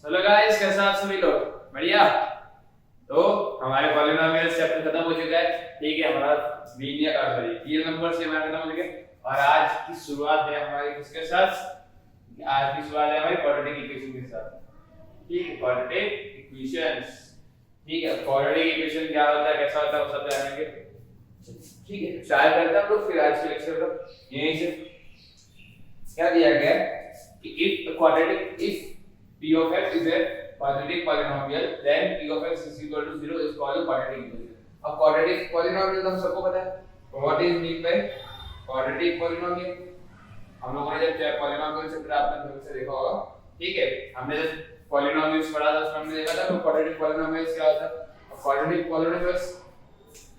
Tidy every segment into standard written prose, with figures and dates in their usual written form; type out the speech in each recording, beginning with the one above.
Hello guys, कैसे आप सभी लोग? बढ़िया। तो हमारे पॉलिनोमियल्स चैप्टर खत्म हो चुका है। ठीक है, हमारा रियल नंबर से हमारा खत्म हो चुका है और आज की शुरुआत है हमारी किसके साथ? आज की शुरुआत है हमारी क्वाड्रेटिक इक्वेशन के साथ। ठीक है, क्वाड्रेटिक इक्वेशंस। ठीक है, क्वाड्रेटिक इक्वेशन क्या होता है, कैसा होता है, वो सब जानेंगे। ठीक है, स्टार्ट करते हैं हम लोग फिर आज के लेक्चर को। यहीं से क्या दिया गया है कि if p of x is a quadratic polynomial then p of x is equal to 0 is called a quadratic equation। अब quadratic polynomial हम सबको पता है what is mean by quadratic polynomial। हम लोगों ने जब polynomial चैप्टर आपने ढंग से देखा होगा। ठीक है, हमने जब polynomials पढ़ा था उसमें हमने देखा था कि quadratic polynomials क्या होता है। अब quadratic polynomials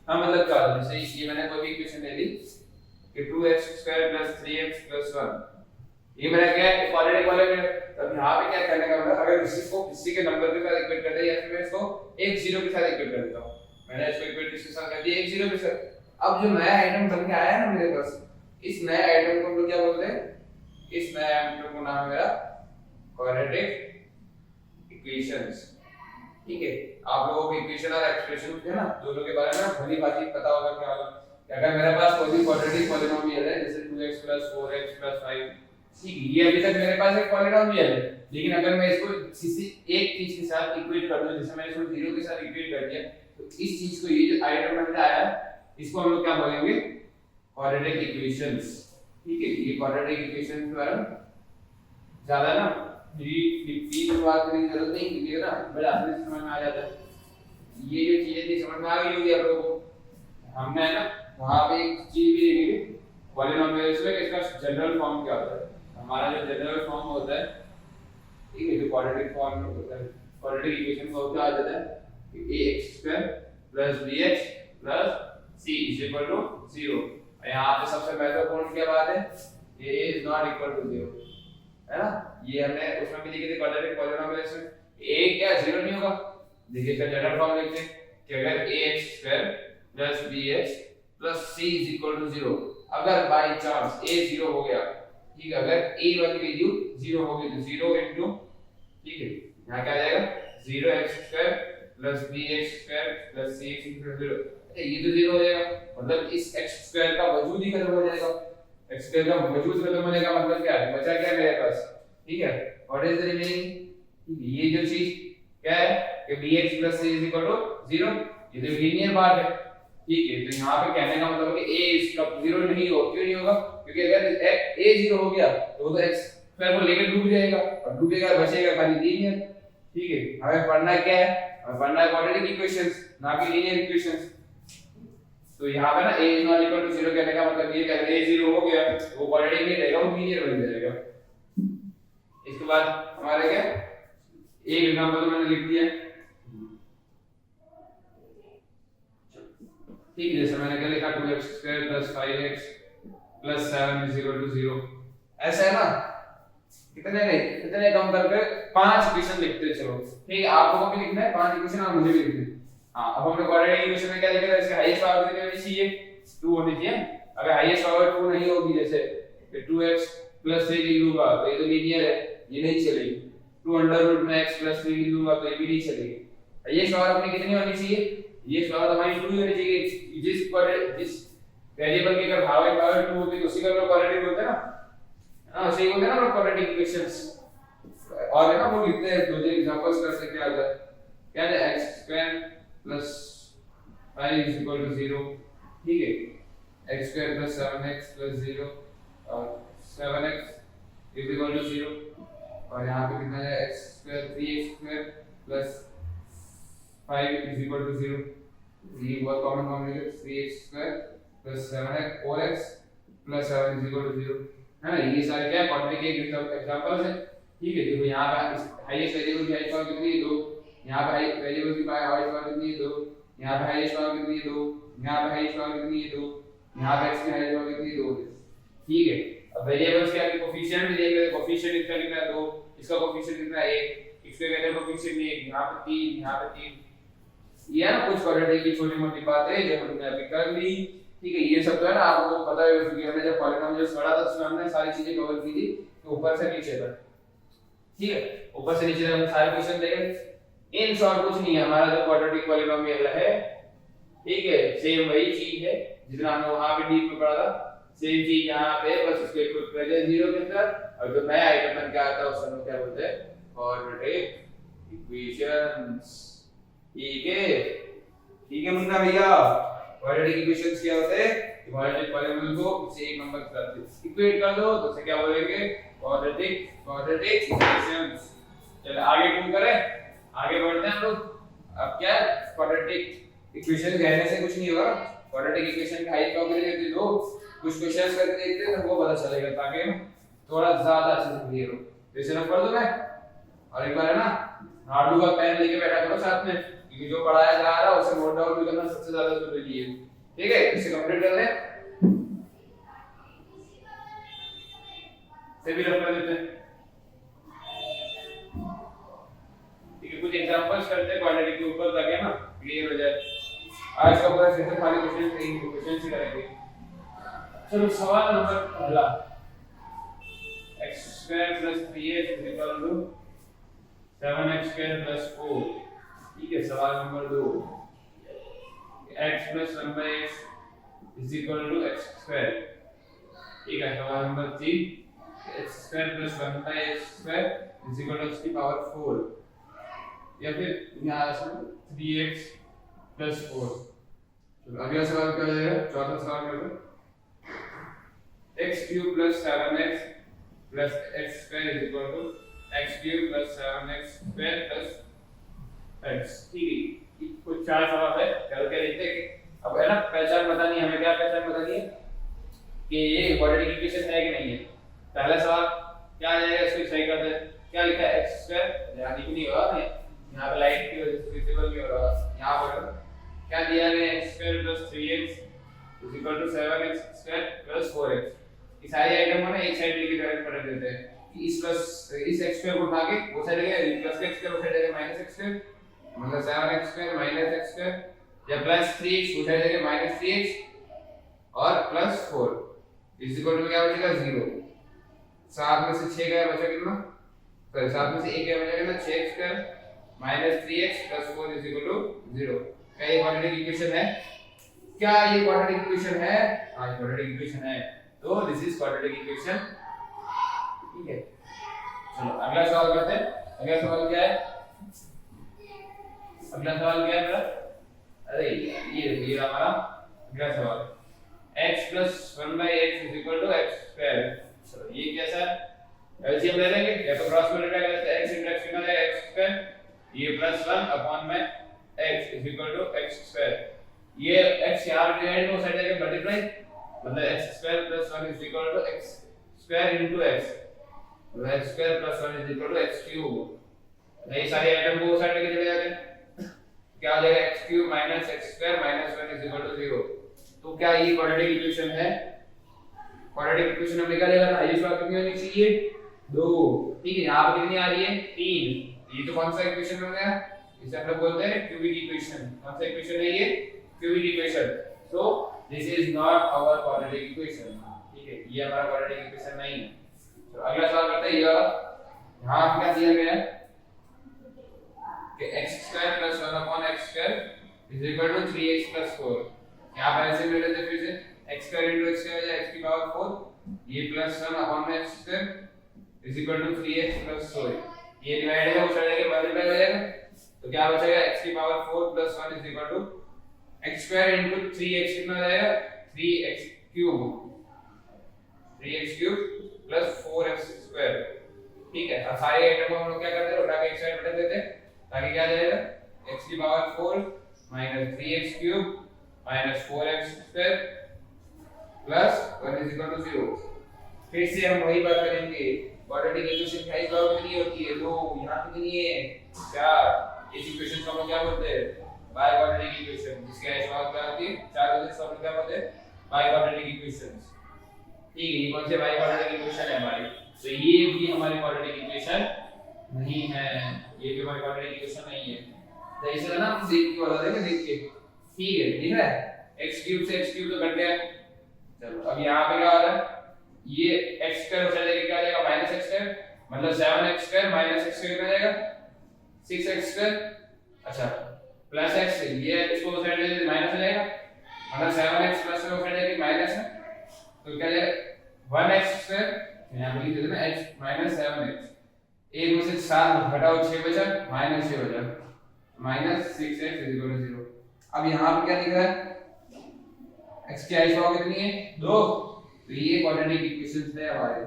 का मतलब क्या होता है? जैसे ये मैंने कोई भी इक्वेशन ले ली कि 2x² + 3x + 1, ये मेरा क्या है क्वाड्रेटिक पॉलिनोमियल। अब यहां पे क्या करने का मतलब, अगर किसी के नंबर के साथ इक्वेट कर दे या फिर मैं इसको एक जीरो के साथ इक्वेट कर देता हूं। मैंने इसको इक्वेट किसके साथ कर दिया? एक जीरो के साथ। अब जो नया आइटम बन के आया है ना मेरे पास, इस नए आइटम को हम लोग क्या बोलते हैं? इस नए आइटम का नाम है मेरा क्वाड्रेटिक इक्वेशंस। ठीक है, आप लोगों को इक्वेशन और एक्सप्रेशन है ना, दोनों के बारे में भली भांति पता होगा क्या होगा। अगर मेरे पास कोई भी क्वाड्रेटिक पॉलिनोमियल है जैसे 2x + 4x + 5, ठीक है, ये अभी तक मेरे पास एक पॉलिनोमियल है, लेकिन अगर मैं इसको किसी एक चीज के साथ इक्वेट कर दूं, जैसे मैंने इसको 0 के साथ इक्वेट कर दिया, तो इस चीज को, ये जो आइटम में आया है, इसको हम लोग क्या बोलेंगे? Quadratic equations. ठीक है, ये क्वाड्रेटिक इक्वेशंस के बारे में ज्यादा ना डीप में बात करने की जरूरत नहीं, क्योंकि ना बड़ा आसानी से समझ में आ जाता है। ये जो चीजें थी समझ में आ गई होगी आप लोगों को। हमने है ना वहां पे एक चीज भी देखी पॉलिनोमियल्स में, इसका जनरल फॉर्म क्या होता है। हमारा जो जनरल फॉर्म होता है, ठीक है, जो क्वाड्रेटिक फॉर्म होता है, क्वाड्रेटिक इक्वेशन का क्या आ जाता है कि ax² + bx + c = 0। और यहां पे सबसे महत्वपूर्ण क्या बात है? a is not equal to 0, है ना। ये हमने उसमें भी देखी थी क्वाड्रेटिक पॉलिनोमियल्स में, a क्या 0 नहीं होगा। देखिए इसका जनरल फॉर्म लिखते हैं कि अगर ax² + bx + c = 0, अगर बाय चांस a 0 हो गया, ठीक है, अगर a1 की वैल्यू 0 होगी तो 0 इनटू, ठीक है, यहां क्या आ जाएगा 0x² + bx² + cx = 0। ये तो 0 हो जाएगा, मतलब इस x² का वजूद ही खत्म हो जाएगा। x² का वजूद खत्म होने का मतलब क्या है? बचा क्या मेरे पास? ठीक है, व्हाट इज द रिमेनिंग? ये जो चीज क्या है कि bx + c = 0, ये तो लीनियर बात है। ठीक है, तो यहाँ पे कहने का मतलब है कि a इसका 0 नहीं हो, क्यों नहीं होगा? क्योंकि अगर a 0 हो गया तो वो तो x² को लेकर डूब जाएगा, और डूबेगा बचेगा खाली लीनियर। ठीक है, हमें पढ़ना क्या है? हमें पढ़ना है क्वाड्रेटिक इक्वेशंस, ना कि लीनियर इक्वेशंस। तो यहाँ पे ना a is not equal to 0 कहने का मतलब ये कि अगर a 0 हो गया तो वो क्वाड्रेटिक नहीं रहेगा, वो लीनियर बन जाएगा। इसके बाद हमारे क्या एक एग्जांपल मैंने लिख दिया। ठीक है, जैसे मैंने क्या लिखा 2x² + 5x + 7 = 0। ऐसा है ना, कितने नहीं इतने कम करके 5 इक्वेशन लिखते हैं। चलो ठीक है, आप लोगों को भी लिखना है 5 इक्वेशन और मुझे भी लिखना है। हां, अब हमने क्वाड्रेटिक इक्वेशन में क्या लिखा था? इसका हाईएस्ट पावर कितनी होनी चाहिए? 2 होनी चाहिए। अगर हाईएस्ट पावर 2 नहीं होगी, जैसे 2x + 3 लिख लूंगा तो ये तो लीनियर है, ये नहीं चलेगी। 2√x + 3 लिख लूंगा तो ये भी नहीं चलेगी। हाईएस्ट पावर अपनी कितनी होनी चाहिए? ये पावर हमारी 2 होनी चाहिए। जिस वेरिएबल की अगर पावर 2 होगी तो उसी को हम लोग क्वाड्रेटिक बोलते हैं ना। हां, सही बोलते हैं ना लोग क्वाड्रेटिक इक्वेशंस। और है ना वो लिखते हैं, दो एग्जांपल्स करते क्या होता है? क्या है x² + 5 = 0। ठीक है, x² + 7x + 0 और 7x = 0। और यहां पे कितना है? x² 3x² + 5 = 0। ये बहुत common combination 3x² + 7x 4x + 7 = 0, है ना। ये सारे क्या क्वाड्रेटिक एग्जांपल्स हैं। ठीक है, देखो यहाँ पे हाईएस्ट वेरिएबल की हाईएस्ट पावर कितनी है? 2। यहाँ पे वेरिएबल की हाईएस्ट पावर कितनी है? 2। यहाँ पे हाईएस्ट पावर कितनी है? 2। यहाँ पे हाईएस्ट पावर कितनी है? 2। यहाँ पे x की हाईएस्ट पावर कितनी है? 2। ठीक है, अब वेरिएबल्स के आगे कोफिशिएंट भी देख लेते हैं। कोफिशिएंट इसका कितना है? 2। इसका कोफिशिएंट कितना है? 1। इसके वैल्यू कोफिशिएंट नहीं है, यहाँ पे 3, यहाँ पे 3। ये है ना कुछ क्वाड्रेटिक की छोटी मोटी बातें जो हमने अभी कर ली। ठीक है, ये सब तो है ना आपको पता है, क्योंकि हमने जब पॉलिनोमियल्स पढ़ा था उसमें हमने सारी चीजें कवर की थी, तो ऊपर से नीचे तक। ठीक है, ऊपर से नीचे तक हम सारे क्वेश्चन देखेंगे। इन शॉर्ट कुछ नहीं है, हमारा जो क्वाड्रेटिक पॉलीनोमियल है, ठीक है, सेम वही चीज है जितना हमने वहां पे डीप में पढ़ा था, सेम चीज यहाँ पे, बस उसको इक्वल कर दिया 0 के अंदर, और जो नया आइटम बन के आता है उसे हम क्या बोलते हैं, क्वाड्रेटिक इक्वेशंस। ठीक है मुन्ना भैया, क्वाड्रेटिक इक्वेशंस क्या होते हैं, क्वाड्रेटिक पॉलीनोमियल को से एक नंबर के साथ इक्वेट कर दो तो उसे क्या बोलेंगे, क्वाड्रेटिक इक्वेशंस। चलो आगे क्यों करें, आगे बढ़ते हैं हम लोग। अब क्या क्वाड्रेटिक इक्वेशन कहने से कुछ नहीं होगा, क्वाड्रेटिक इक्वेशन का हाइट प्रोबेबिलिटी दो, कुछ क्वेश्चंस करके देखते हैं तो वो पता चलेगा, ताकि थोड़ा ज्यादा अच्छे से क्लियर हो। तो इसे रख कर दो मैं, और एक बार है ना नाडू का पेन लेके बैठा करो साथ में, क्योंकि जो पढ़ाया जा रहा है उसे नोट डाउन भी करना सबसे ज्यादा जरूरी है। ठीक है, इसे कंप्लीट कर लें, से भी रख लेते हैं। ठीक है, कुछ एग्जांपल्स करते हैं क्वाड्रेटिक के ऊपर ताकि ना क्लियर हो जाए। आज का पूरा सेशन खाली क्वेश्चन ही करेंगे। चलो सवाल नंबर पहला, x² + 3x = 7x² + 4। ठीक है, सवाल नंबर 2, x + 1/x = x²। ठीक है, सवाल नंबर 3, x² + 1/x² = x⁴, या फिर यहाँ से 3x + 4। चलो अगला सवाल क्या हो जाएगा, चौथा सवाल क्या होगा, x³ + 7x + x² = x³ + 7x² + x। ठीक है, कुछ चार सवाल है, करके देखते हैं। अब है ना पहचान बतानी है हमें, क्या पहचान बतानी है कि ये क्वाड्रेटिक इक्वेशन है कि नहीं है। पहला सवाल क्या आ जाएगा, इसको सही कर दे, क्या लिखा है x², ध्यान दिख नहीं होगा, यहाँ पे लाइट की वजह से विजिबल नहीं हो रहा, यहाँ पर क्या दिया गया, x² + 3x = 7x² + 4x। इस सारी आइटम को ना एक साइड लेके डायरेक्ट पढ़ देते हैं, इस x² को उठा के वो साइड लेके प्लस x² वो साइड लेके माइनस x², मतलब 7x² माइनस x² या प्लस 3x वो साइड लेके माइनस 3x और प्लस 4 इज इक्वल टू क्या बचेगा 0। 7 में से 6 गया, बचा कितना, सॉरी 7 में से 1 गया, बचा कितना 6x² minus 3x plus 4 is equal to 0। क्या ये क्वाड्रेटिक इक्वेशन है, क्या ये क्वाड्रेटिक इक्वेशन है, हां ये क्वाड्रेटिक इक्वेशन है, तो दिस इज क्वाड्रेटिक इक्वेशन। ठीक है, चलो अगला सवाल करते हैं। अगला सवाल क्या है, अगला सवाल क्या है मेरा, अरे ये हमारा अगला सवाल, x + 1/x = x²। चलो ये कैसा है, एलसीएम ले लेंगे या तो क्रॉस मल्टीप्लाई करते हैं, x * x कितना है x², ये +1/x = x²। ये x यहाँ डिवाइड में साइड जाके मल्टीप्लाई, मतलब x² + 1 = x² * x, मतलब x² + 1 = x³। ये सारे आइटम को साइड लेके चले जाते हैं, क्या आ जाएगा x³ - x² - 1 = 0। तो क्या ये क्वाड्रेटिक इक्वेशन है, क्वाड्रेटिक इक्वेशन हम निकाल लेगा ना, ये बात कितनी होनी चाहिए 2। ठीक है, यहाँ पे कितनी आ रही है 3। ये तो कौन सा इक्वेशन हो गया, इसे हम लोग बोलते हैं क्यूबिक इक्वेशन। कौन सा इक्वेशन है ये, cubic equation. So this is not our quadratic equation. ठीक है, ये हमारा क्वाड्रेटिक इक्वेशन नहीं है। तो अगला सवाल करते हैं, ये यहाँ क्या दिया गया है कि x² + 1/x² = 3x + 4। यहाँ पर ऐसे ले लेते फिर से x² * x² हो जाए x⁴, ये +1/x² = 3x + 4। ये डिवाइड है, उस तरह के मल्टीप्लाई हो जाएगा, तो क्या बचेगा x⁴ + 1 = x² * 3x कितना हो जाएगा 3x³ + 4x²। ठीक है, अब सारे आइटम को हम लोग क्या करते हैं, उठा के एक साइड रख देते हैं, ताकि क्या आ जाएगा x⁴ - 3x³ - 4x² + 1 = 0। फिर से हम वही बात करेंगे, क्वाड्रेटिक इक्वेशन का इस बार कितनी होती है 2, यहां कितनी है 4। इस इक्वेशन को हम क्या बोलते हैं, बाय क्वाड्रेटिक इक्वेशन। जिसके सवाल क्या होती है 4 होते हैं, सब क्या बोलते हैं बाय क्वाड्रेटिक इक्वेशंस। ठीक है, ये कौन से बाय क्वाड्रेटिक इक्वेशन है हमारी, तो ये भी हमारी क्वाड्रेटिक इक्वेशन नहीं है, ये भी हमारी क्वाड्रेटिक इक्वेशन नहीं है। तो इसे ना हम देख के बता देंगे, देख के। ठीक है, ठीक है, x³ से x³ तो कट गया। चलो अब यहाँ पे क्या हो रहा है, ये x² उसे लेके क्या आ जाएगा -x², मतलब 7x स्क्वायर माइनस x कितना जाएगा 6x स्क्वायर, अच्छा प्लस x, ये इसको उस साइड ले माइनस हो जाएगा, मतलब 7x प्लस में उस साइड जाके माइनस है, तो क्या जाएगा 1x स्क्वायर, यहां पे लिख देते ना x माइनस 7x, एक में से 7 घटाओ 6 बचा माइनस 6 बचा minus 6x is equal to 0। अब यहां पे क्या लिख रहा है x की आई पावर कितनी है 2, तो ये क्वाड्रेटिक इक्वेशंस है हमारे।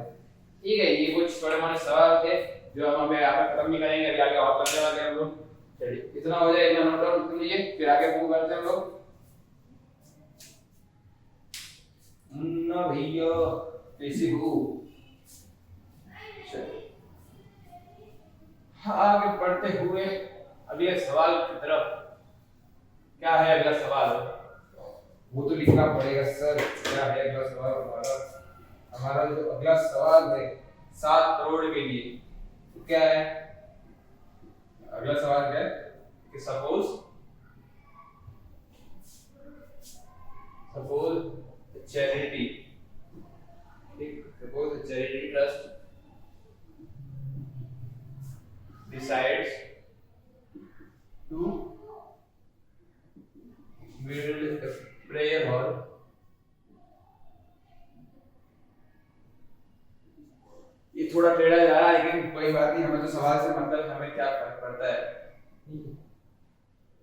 ठीक है, ये कुछ छोटे मोटे सवाल थे जो हम अभी यहाँ पर खत्म नहीं करेंगे, अभी आगे और करने वाले हैं हम लोग। चलिए इतना हो जाए, इतना नोट डाउन कर लीजिए, फिर आगे मूव करते हैं हम लोग। ना भैया कैसे हो, आगे बढ़ते हुए अगले सवाल की तरफ। क्या है अगला सवाल, वो तो लिखना पड़ेगा सर, क्या है अगला सवाल हमारा। हमारा जो अगला सवाल है 7 करोड़ के लिए, तो क्या है अगला सवाल, क्या है कि suppose charity, suppose charity trust decides to build a prayer hall ये थोड़ा टेढ़ा जा रहा है लेकिन कोई बात नहीं, हमें तो सवाल से मतलब हमें क्या फर्क पड़ता है।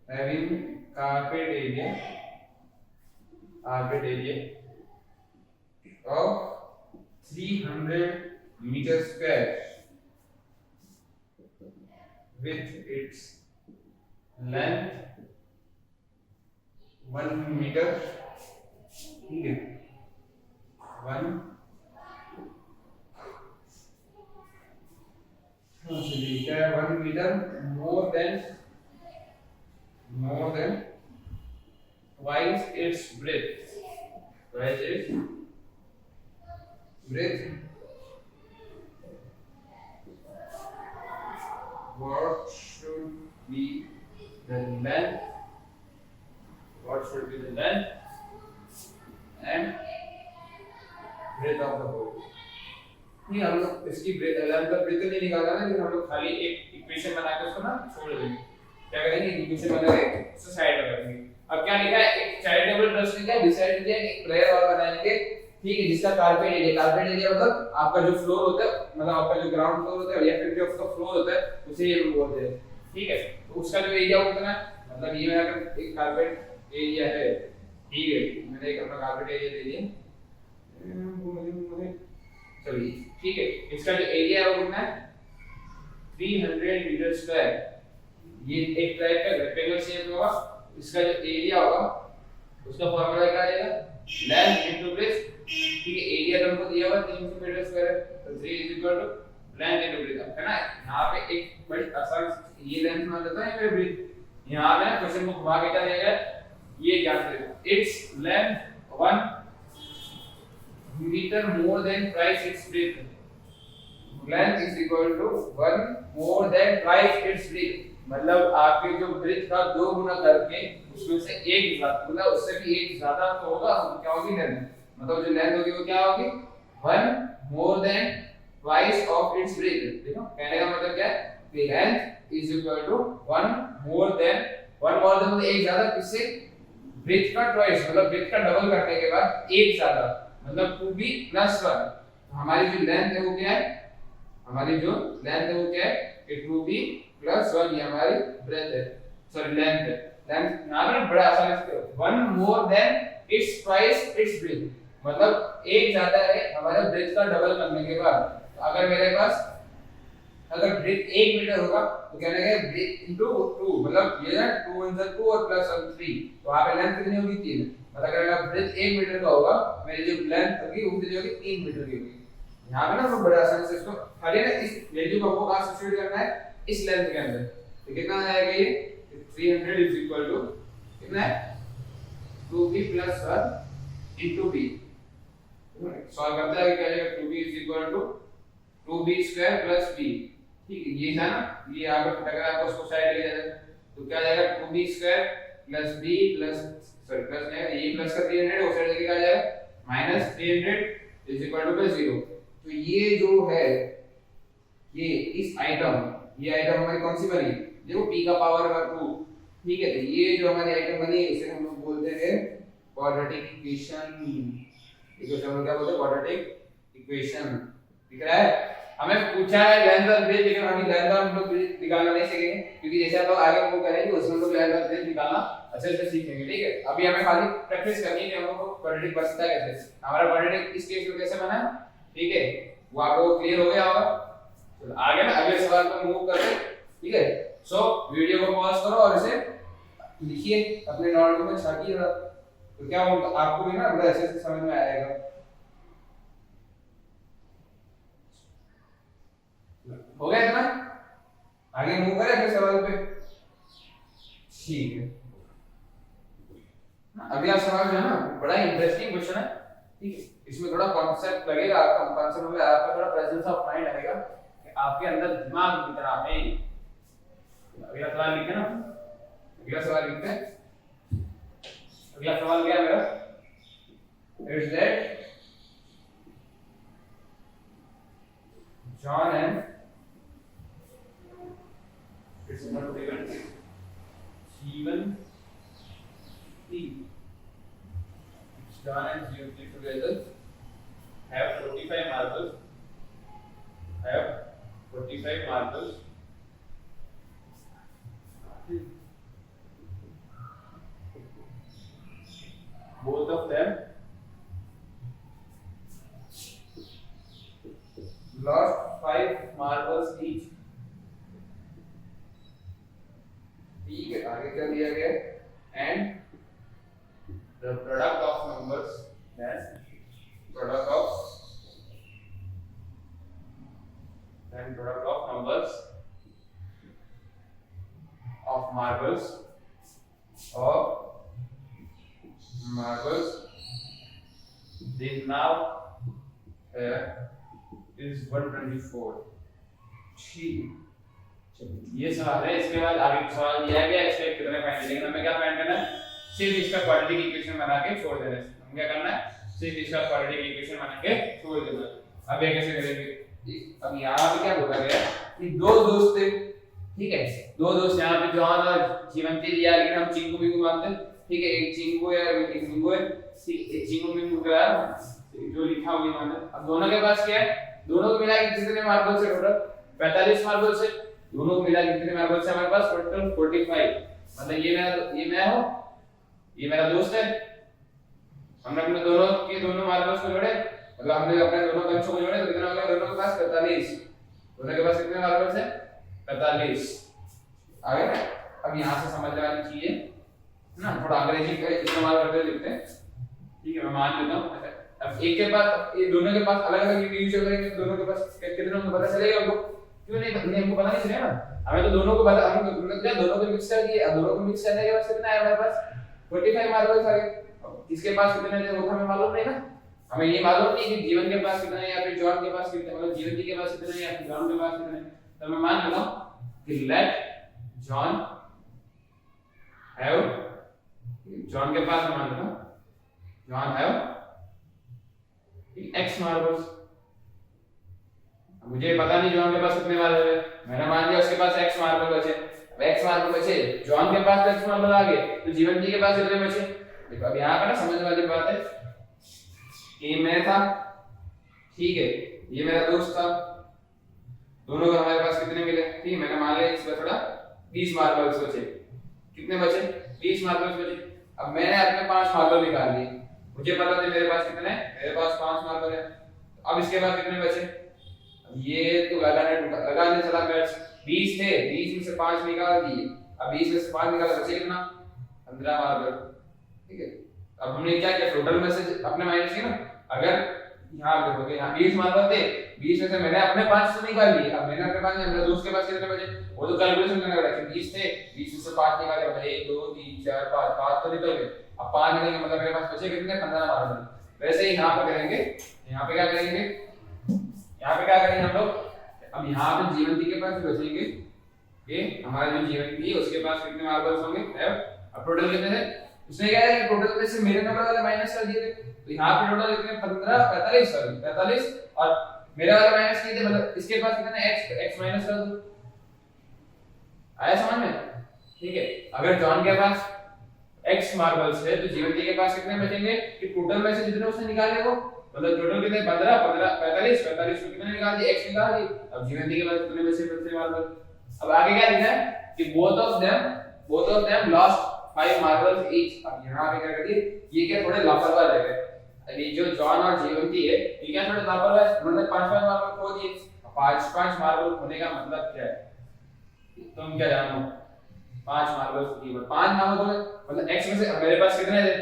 Having carpet area of 300 metre square with its length 1 meter, ठीक है 1 metre more than twice its breadth, what should be the length and breadth of the hole। नहीं हम लोग इसकी लेंथ का ब्रेथ नहीं निकाला ना, लेकिन हम लोग खाली एक इक्वेशन बना के उसको ना छोड़ देंगे। क्या करेंगे, इक्वेशन बना के उसको साइड में रखेंगे। अब क्या लिखा है, एक चैरिटेबल ट्रस्ट लिखा है, डिसाइड किया एक प्रेयर हॉल बनाएंगे, ठीक है, जिसका कार्पेट एरिया मतलब आपका जो फ्लोर होता है, मतलब आपका जो ग्राउंड फ्लोर होता है या फिर जो उसका फ्लोर होता है उसे ये बोलते हैं। ठीक है, तो उसका जो एरिया होता है मतलब ये मेरा एक कार्पेट एरिया है, ठीक है, मैंने एक अपना कार्पेट एरिया ले लिया, चलिए ठीक है, इसका जो एरिया है वो कितना है 300 मीटर स्क्वायर। ये एक टाइप का रेक्टेंगल शेप होगा, इसका जो एरिया होगा उसका फार्मूला क्या आएगा, लेंथ इनटू ब्रेथ। ठीक है, एरिया तो हमको दिया हुआ 300 मीटर स्क्वायर है, तो 3 is equal to length into breadth, है ना। यहां पे एक बड़ी आसान ये लेंथ मान लेता है, ये ब्रेथ, यहां पे क्वेश्चन को घुमा के क्या देगा, ये ज्ञात करेगा its length 1 metre more than twice its breadth, length is equal to 1 more than twice its breadth, मतलब आपके जो ब्रेथ का 2 गुना करके उसमें से एक ज्यादा, मतलब उससे भी एक ज्यादा तो होगा, क्या होगी लेंथ, मतलब जो लेंथ होगी वो क्या होगी 1 more than twice of its breadth. देखो कहने का मतलब क्या है, length is equal to 1 more than मतलब एक ज्यादा, किससे ब्रेथ का ट्वाइस, मतलब ब्रेथ का डबल करने के बाद एक ज्यादा, मतलब 2b + 1। हमारी जो लेंथ है वो क्या है, हमारी जो लेंथ है वो क्या है कि 2b + 1, ये हमारी ब्रेथ है, सॉरी लेंथ है। लेंथ यहां पर बड़ा आसान है, 1 more then it's twice its breadth, मतलब एक ज्यादा है हमारा ब्रेथ का डबल करने के बाद। अगर मेरे पास अगर ब्रेथ 1 मीटर होगा तो क्या लगेगा ब्रेथ इनटू 2, मतलब ये ना 2 * 2 और +1 3, तो वहां पे लेंथ कितनी होगी 3, मतलब अगर ब्रेथ 1 मीटर का होगा मेरी जो लेंथ होगी वो कितनी होगी 3 मीटर की होगी। यहां पे ना हम बड़ा आसानी से इसको खाली ना इस वैल्यू को आपको कहां सब्स्टिट्यूट करना है, इस लेंथ के अंदर, तो कितना आएगा ये 300 इज इक्वल टू कितना है 2b + 1 इनटू b। सॉल्व करते हैं, क्या आएगा 2b is equal to 2b square plus b, ठीक है, ये था ना, ये आगे अगर आपको उसको साइड ले जाए तो क्या आएगा 2b square plus b plus sorry plus नहीं, ये प्लस का 300 उस साइड लेके आ जाएगा -300 इज इक्वल टू 0। तो ये जो है ये इस आइटम, ये आइटम हमारी कौन सी बनी, देखो p का पावर 2, ठीक है। तो ये जो हमारी आइटम बनी इसे हम लोग बोलते हैं क्वाड्रेटिक इक्वेशन। इक्वेशन हम क्या बोलते हैं, क्वाड्रेटिक इक्वेशन। दिख रहा है, हमें पूछा है लेंथ और ब्रेथ, लेकिन अभी लेंथ और हम लोग निकालना नहीं सीखेंगे, क्योंकि जैसे हम लोग आगे मूव करेंगे उसमें हम लोग लेंथ और ब्रेथ निकालना अच्छे से सीखेंगे, ठीक है। अभी हमें खाली प्रैक्टिस करनी है कि हम लोग को क्वाड्रेटिक बनता है कैसे, हमारा क्वाड्रेटिक इस केस में कैसे बना है, ठीक है। वो आपको क्लियर हो गया होगा। चलो आगे ना अगले सवाल पर मूव करते हैं, ठीक है। सो वीडियो को पॉज करो और इसे लिखिए अपने नोटबुक में, छापिए, तो क्या होगा आपको भी ना बड़ा अच्छे से समझ में आएगा। हो गया इतना, आगे मूव करें अगले सवाल पे, ठीक है। अगला सवाल जो है ना बड़ा इंटरेस्टिंग क्वेश्चन है, ठीक है। इसमें थोड़ा कॉन्सेप्ट लगेगा आपका, कॉन्सेप्ट में आपका थोड़ा प्रेजेंस ऑफ माइंड आएगा कि आपके अंदर दिमाग कितना है। अगला सवाल लिखे ना, अगला सवाल लिखते हैं। अगला सवाल क्या है मेरा, it's that John and it's not given G1 T. John and G1 T together have 45 marbles. Have 45 marbles. Both of them lost 5 marbles each. ठीक है, आगे क्या दिया गया, and the product of numbers, product of numbers of marbles they now is 124। ठीक, ये सवाल है। इसके बाद आगे सवाल दिया गया इसके कितने फाइंड, लेकिन हमें क्या फाइंड करना है, सिर्फ इसका क्वाड्रेटिक इक्वेशन बना के छोड़ देना है। हम क्या करना है, सिर्फ इसका क्वाड्रेटिक इक्वेशन बना के छोड़ देना है। अब ये कैसे करेंगे, अब यहाँ पे क्या बोला गया कि दो दोस्त थे, ठीक है। दो दोस्त यहाँ पे जॉन और जीवंती दिया, लेकिन हम चिंकू बिंकू मानते हैं, ठीक है। एक चिंकू है एक बिंकू है, एक चिंकू बिंकू का जो लिखा हुआ है मानते। अब दोनों के पास क्या है, दोनों को मिला के कितने मार्बल्स है, टोटल 45 मार्बल्स है। दोनों को मिला के कितने मार्बल्स है हमारे पास, टोटल 45। मतलब ये मैं हूं, ये मेरा दोस्त है। हमने अपने दोनों मार्बल्स को जोड़े, मतलब हमने अपने दोनों कंचों को जोड़े, तो कितना हो गया, दोनों के पास 45। दोनों के पास कितने मार्बल्स है, 45। आ गया। अब यहां से समझने वाली चीज है ना, थोड़ा अंग्रेजी का इस्तेमाल करते हुए लिखते हैं, ठीक है। मैं मान लेता हूं अब एक के पास, ये दोनों के पास अलग-अलग यूज करेंगे, दोनों के पास कितने होंगे पता चलेगा हमको, क्यों नहीं हमको पता नहीं चलेगा ना। हमें तो दोनों को पता, हम दोनों को मिक्स कर दिए। अब दोनों को मिक्स करने के बाद कितना है हमारे पास, 45 मार्बल्स आ गए। किसके पास कितने थे वो हमें मालूम नहीं ना, हमें ये मालूम नहीं कि जीवन के पास कितने हैं या फिर जॉन के पास कितने, मतलब जीवन के पास कितने हैं या फिर जॉन के पास कितने हैं। तो मैं मान लेता हूं कि लेट जॉन के पास मान लेता हूं जॉन हैव x मार्बल्स। मुझे पता नहीं जॉन के पास कितने मार्बल है, मैंने मान लिया उसके पास x मार्बल बचे। अब x मार्बल बचे, जॉन के पास x मार्बल आ गए, तो जीवन जी के पास कितने बचे। देखो अब यहाँ पर ना समझने वाली बात है कि मैं था, ठीक है, ये मेरा दोस्त था, दोनों को हमारे पास कितने मिले, ठीक है। मैंने मान लिया इसमें थोड़ा 20 मार्बल्स बचे। कितने बचे, 20 मार्बल्स बचे। अब मैंने अपने 5 मार्बल निकाल लिए, मुझे पता था मेरे पास कितने, मेरे पास 5 मार्बल है। अब इसके बाद कितने बचे, ये तो लगाने चला मैं, 20 थे, 20 में से 5 निकाल दिए। अब 20 में से 5 निकाला, बचे कितना, 15 मार्बल, ठीक है। अब हमने क्या किया, टोटल में से अपने माइनस किया ना। अगर यहाँ देखोगे, यहाँ 20 मार्बल थे, 20 में से मैंने अपने 5 तो निकाल लिए। अब मैंने अपने 5, मेरे दोस्त के पास कितने बचे, वो तो कैलकुलेशन करना पड़ेगा कि 20 थे, 20 में से 5 निकाले, मतलब 1 2 3 4 5 तो निकल गए। अब 5 निकल गए, मतलब मेरे पास बचे कितने, 15 मार्बल। वैसे ही यहाँ पे करेंगे, यहाँ पे क्या करेंगे, यहाँ पे क्या करेंगे हम लोग। अब यहाँ पे जीवंती के पास बचेंगे, ये हमारा जो जीवंती है उसके पास कितने मार्बल्स होंगे, अब टोटल कितने थे, उसने क्या है कि टोटल में से मेरे नंबर वाले माइनस कर दिए थे, तो यहाँ पे टोटल कितने, 45 और मेरा वाला माइनस किए थे, मतलब इसके पास कितना है x, x माइनस कर दो, आया समझ में? ठीक है, अगर जॉन के पास x मार्बल्स है तो जीवंती के पास कितने बचेंगे कि टोटल में से जितने उसने निकाले वो, मतलब टोटल कितने 15 15 45 45 कितने निकाल दिए, x निकाल दिए। अब जीवंती के पास कितने बचे मार्बल। अब आगे क्या लिखा है कि both of them lost 5 marbles each। अब यहां पे क्या कर दिए, ये क्या थोड़े लापरवाह रह गए। अभी जो जॉन और जीवंती है ये क्या थोड़े लापरवाह है, उन्होंने 5 मार्बल खो दिए। 5 मार्बल खोने का मतलब क्या है, तुम क्या जानो? 5 मार्बल की 5 मार्बल मतलब x में से मेरे पास कितने थे,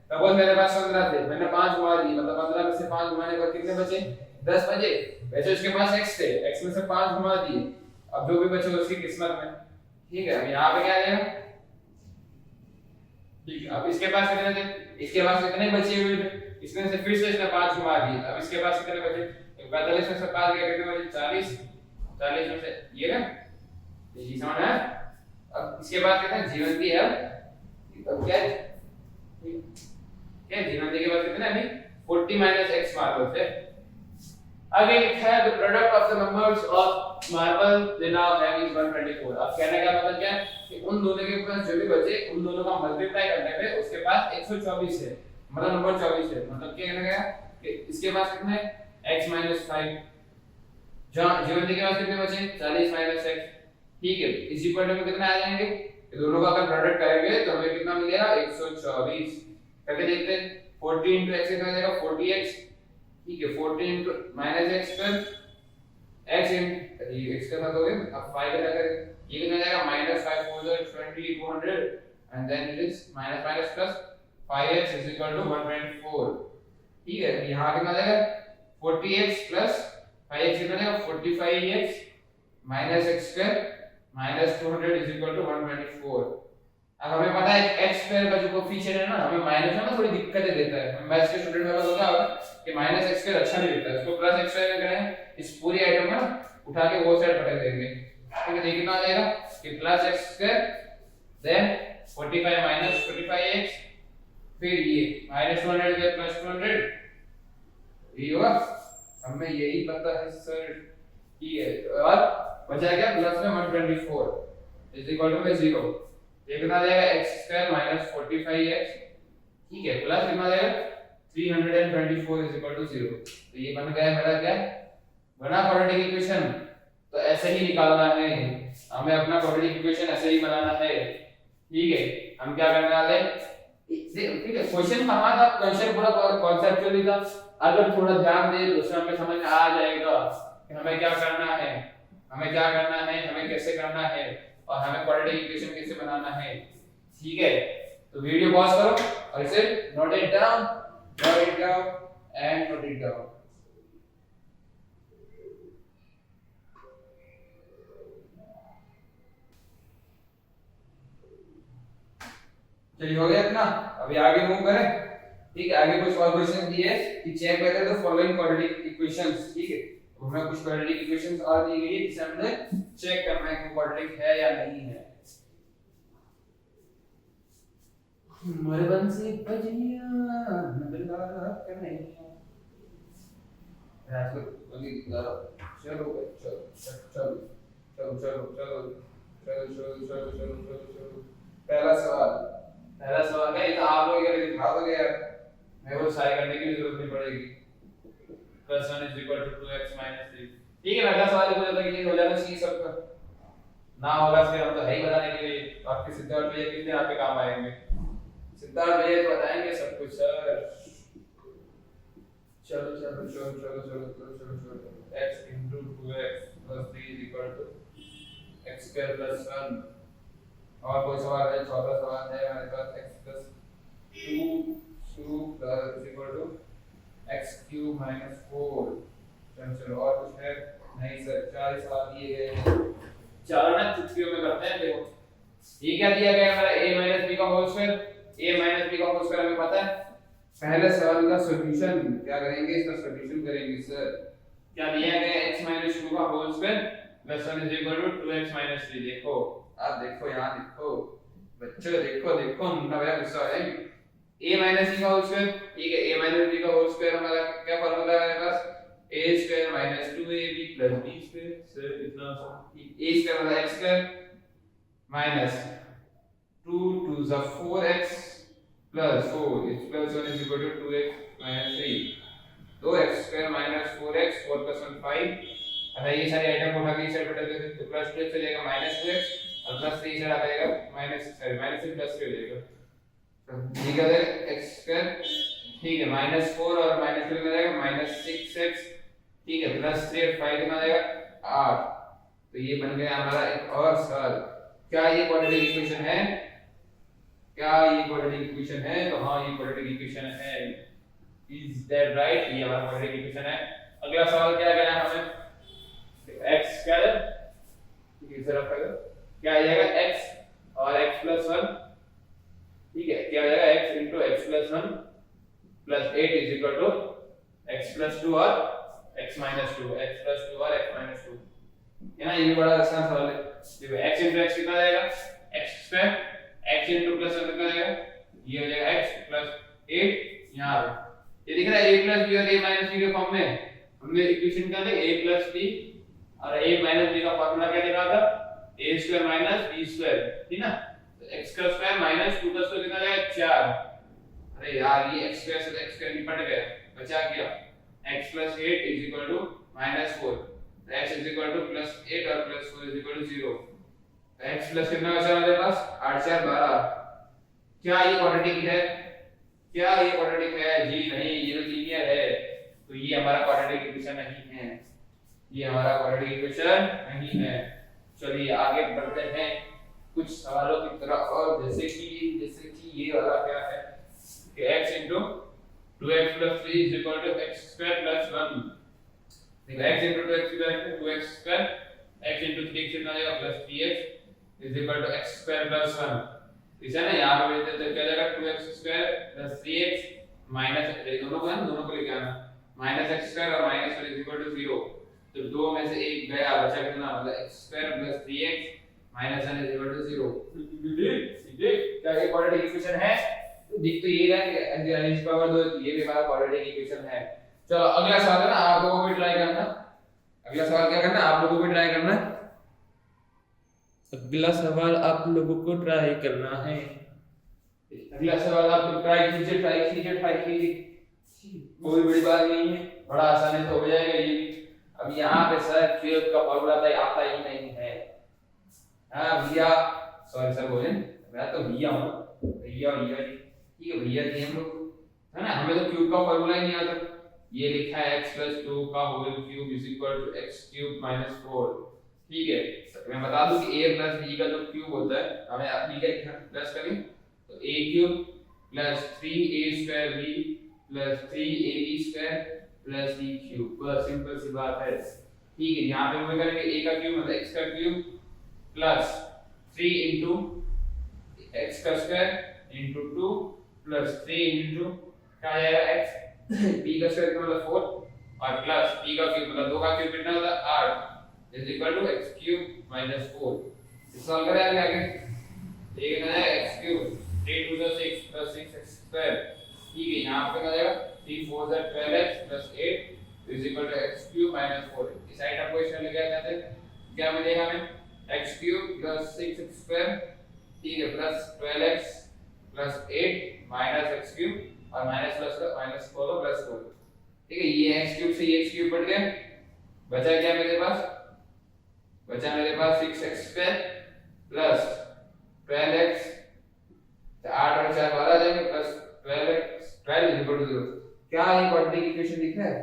सपोज मेरे पास 15 थे, मैंने 5 घुमा दिए, मतलब 15 में से 5 घुमाने पर कितने बचे, 10 बचे। वैसे उसके पास x थे, x में से 5 घुमा दिए, अब जो भी बचे उसकी किस्मत में। ठीक है, अब यहां पे क्या आएगा, ठीक है, अब इसके पास कितने थे, इसके पास कितने बचे हुए थे, इसमें से फिर से इसने 5 घुमा दिए, अब इसके पास कितने बचे, 45 में से 5 गए कितने बचे, 40 40 में से ये ना, ये समझ आया। अब इसके बाद कितने जीवंती है, अब क्या क्या जीवंती के बाद कितने अभी 40 माइनस x मार्बल है। आगे लिखा है the product of the numbers of marble they now have is 124। अब कहने का मतलब क्या है कि उन दोनों के पास जो भी बचे उन दोनों का मल्टीप्लाई करने पे उसके पास 124 है, मतलब नंबर 24 है। मतलब क्या कहना गया कि इसके पास कितने x 5, जहां जीवंती के पास कितने बचे 40 x। ठीक है, इस इक्वल में कितने आ जाएंगे, ये दोनों का अगर प्रोडक्ट करेंगे तो हमें कितना मिलेगा 124। करके देखते हैं, 40 x कितना आ जाएगा 40x। ठीक है, 40 x पर x ये x का साथ हो गया, अब 5 का करें, ये कितना आ जाएगा -5 4 20 200 and then it is minus plus 5x is equal to 124। ठीक है, यहां कितना आ जाएगा 40x प्लस 5x कितना आ जाएगा 45x minus x square minus 200 is equal to 124। अब हमें पता है x स्क्वायर का जो कोफिशिएंट है ना, हमें माइनस में ना थोड़ी दिक्कतें देता है। हम मैथ्स के स्टूडेंट में होता है कि माइनस x स्क्वायर अच्छा नहीं लगता है, इसको प्लस x स्क्वायर करें, इस पूरी आइटम को ना उठा के वो साइड पटक देंगे। ठीक है, कितना आ जाएगा कि plus x square then 45 minus 45x, फिर ये माइनस 200 के प्लस 200, ये हुआ, हमें यही पता है सर। ठीक है, और बचा क्या प्लस में 124 इज इक्वल टू 0। ये कितना आ जाएगा x स्क्वायर माइनस 45x। ठीक है, प्लस कितना आ जाएगा 324 इज इक्वल टू 0। तो ये बन गया मेरा क्या बना क्वाड्रेटिक इक्वेशन। तो ऐसे ही निकालना है हमें, अपना क्वाड्रेटिक इक्वेशन ऐसे ही बनाना है। ठीक है, हम क्या करने वाले, ठीक है, क्वेश्चन कहां था, क्वेश्चन पूरा कॉन्सेप्चुअली था। अगर थोड़ा ध्यान दे तो उसमें हमें समझ आ जाएगा कि हमें क्या करना है, हमें क्या करना है, हमें कैसे करना है और हमें क्वाड्रेटिक इक्वेशन कैसे बनाना है। ठीक है, तो वीडियो पॉज करो और इसे note it down and note it down. चलिए हो गया इतना, अभी आगे मूव करें। ठीक है, आगे कुछ और क्वेश्चन दिए कि check whether the following quadratic equations. ठीक है, तो हमें कुछ क्वाड्रेटिक इक्वेशंस और दी गई है जिसे हमने चेक करना है कि क्वाड्रेटिक है या नहीं है। मरे बंसी बजिया नदला कन्हैया, रात को अभी चलो चलो चलो चलो चलो चलो चलो चलो चलो चलो। पहला सवाल है, ये तो आप लोग ये दिखा दोगे यार, मेरे को सारे करने की भी जरूरत नहीं पड़ेगी। +1 = 2x - 3। ठीक है, अगला सवाल हो जाता है कि हो जाना चाहिए सबका, ना होगा फिर हम तो है ही बताने के लिए। आपके सिद्धार्थ भैया कितने आपके काम आएंगे, सिद्धार्थ भैया तो बताएंगे सब कुछ सर। चलो चलो चलो चलो चलो चलो चलो चलो, x * 2x + 3 = x² + 1। और कोई सवाल है, चौथा सवाल है हमारे पास, x + 2 = x³ - 4। चलो और कुछ है नहीं सर, 4 सवाल दिए गए हैं, चारों ना चुटकियों में करते हैं। देखो ये क्या दिया गया है हमारा a - b का होल स्क्वायर। a - b का होल स्क्वायर हमें पता है। पहले सवाल का सॉल्यूशन क्या करेंगे, इसका सॉल्यूशन करेंगे सर। क्या दिया गया है x - 2 का होल स्क्वायर + 1 = 2x - 3। देखो आप देखो, यहाँ देखो बच्चों, देखो देखो मुन्ना भैया गुस्सा है। a - c का होल स्क्वायर। ठीक है, a - b का होल स्क्वायर हमारा क्या फार्मूला है हमारे पास, a square minus 2ab plus b square sir इतना a square मतलब x square minus 2 2 is 4x plus 4 is plus 1 is equal to 2x minus 3 तो x square minus 4x 4 plus 1 5 अगर ये सारी आइटम उठा के इस साइड बटा देते तो प्लस 2x हो जाएगा माइनस 2x और प्लस 3 इधर आ जाएगा माइनस से प्लस 3 हो जाएगा तो ये क्या है x स्क्वायर ठीक है माइनस 4 और माइनस 2 कितना आएगा माइनस 6x ठीक है प्लस 3 और 5 कितना आएगा 8 तो ये बन गया हमारा एक और सवाल क्या ये क्वाड्रेटिक इक्वेशन है क्या ये क्वाड्रेटिक इक्वेशन है तो हां ये क्वाड्रेटिक इक्वेशन है इज दैट राइट ये हमारा क्वाड्रेटिक इक्वेशन है अगला सवाल क्या गया हमें x क्या है इस तरफ का क्या आ जाएगा x और x plus 1 ठीक है क्या आ जाएगा x into x plus 1 plus 8 is equal to x plus 2 और x minus 2 x plus 2 और x minus 2 है ना ये भी बड़ा आसान सवाल है देखो x into x कितना आ जाएगा x square x into plus 1 कितना आ जाएगा ये हो जाएगा x plus 8 यहाँ पे ये दिख रहा है a plus b और a minus b के फॉर्म में हमने इक्वेशन क्या है a plus b और a minus b का फार्मूला क्या देखा था a square minus b square ठीक ना तो x का स्क्वायर minus 2 का स्क्वायर कितना आ जाएगा 4 अरे यार ये x square से x square निपट गया बचा क्या x plus 8 is equal to minus 4 तो x is equal to plus 8 और plus 4 is equal to 0 तो x plus कितना बचा हमारे पास 8 4 12 क्या ये क्वाड्रेटिक है क्या ये क्वाड्रेटिक है जी नहीं ये तो लीनियर है तो ये हमारा क्वाड्रेटिक इक्वेशन नहीं है ये हमारा क्वाड्रेटिक इक्वेशन नहीं है चलिए आगे बढ़ते हैं कुछ सवालों की तरफ और जैसे कि ये वाला क्या है कि x into 2x plus 3 is equal to x square plus 1 देखो x into 2x is equal to 2x square x into 3x कितना आएगा plus 3x is equal to x square plus 1 इसे ना यहाँ पे भेज देते क्या जाएगा 2x square plus 3x minus दोनों को लेके आना minus x square और minus 1 is equal to 0 तो दो में से एक गया बचा कितना मतलब x square plus 3x minus 1 is equal to 0 देख क्या ये क्वाड्रेटिक इक्वेशन है तो दिख तो ये रहा है कि n पावर 2 ये भी हमारा क्वाड्रेटिक इक्वेशन है चलो अगला सवाल है ना आप लोगों को भी ट्राई करना अगला सवाल क्या करना आप लोगों को भी ट्राई करना अगला सवाल आप लोगों को ट्राई करना है अगला सवाल आप लोग ट्राई कीजिए कोई बड़ी बात नहीं है बड़ा आसानी से हो जाएगा ये भी अब यहाँ पे सर क्यूब का फॉर्मूला तो आता ही नहीं है हाँ भैया सॉरी सर बोले मैं तो भैया हूँ भैया ठीक है भैया जी हम लोग है ना हमें तो क्यूब का फॉर्मूला ही नहीं आता ये लिखा है x plus 2 का whole cube is equal to x cube minus 4 ठीक है मैं बता दूं कि a plus b का जो क्यूब होता है हमें b का लिखना प्लस करें तो a cube plus 3a square b plus 3ab square plus b cube बस सिंपल सी बात है ठीक है यहाँ पे हम करेंगे a का क्यूब मतलब x का क्यूब प्लस 3 into x का स्क्वायर into 2 plus 3 into क्या आएगा x b का स्क्वायर मतलब 4 और प्लस b का क्यूब मतलब 2 का क्यूब कितना होता है 8 is equal to x cube minus 4 इस सॉल्व करें आगे ये कितना है x cube 3 2 6 plus 6x square ठीक है यहाँ पे क्या आएगा 3 4 12x plus 8 is equal to x cube minus 4 इस आइटम को इसमें लेके आते हैं क्या मिलेगा हमें x cube plus 6x square ठीक है plus 12x plus 8 minus x cube और minus plus का minus 4 और plus 4 ठीक है ये x cube से ये x cube बढ़ गया बचा क्या मेरे पास 6x square plus 12x 8 और 4 12 आ जाएंगे plus 12x 12 is equal to 0 क्या ये क्वाड्रेटिक इक्वेशन दिख रहा है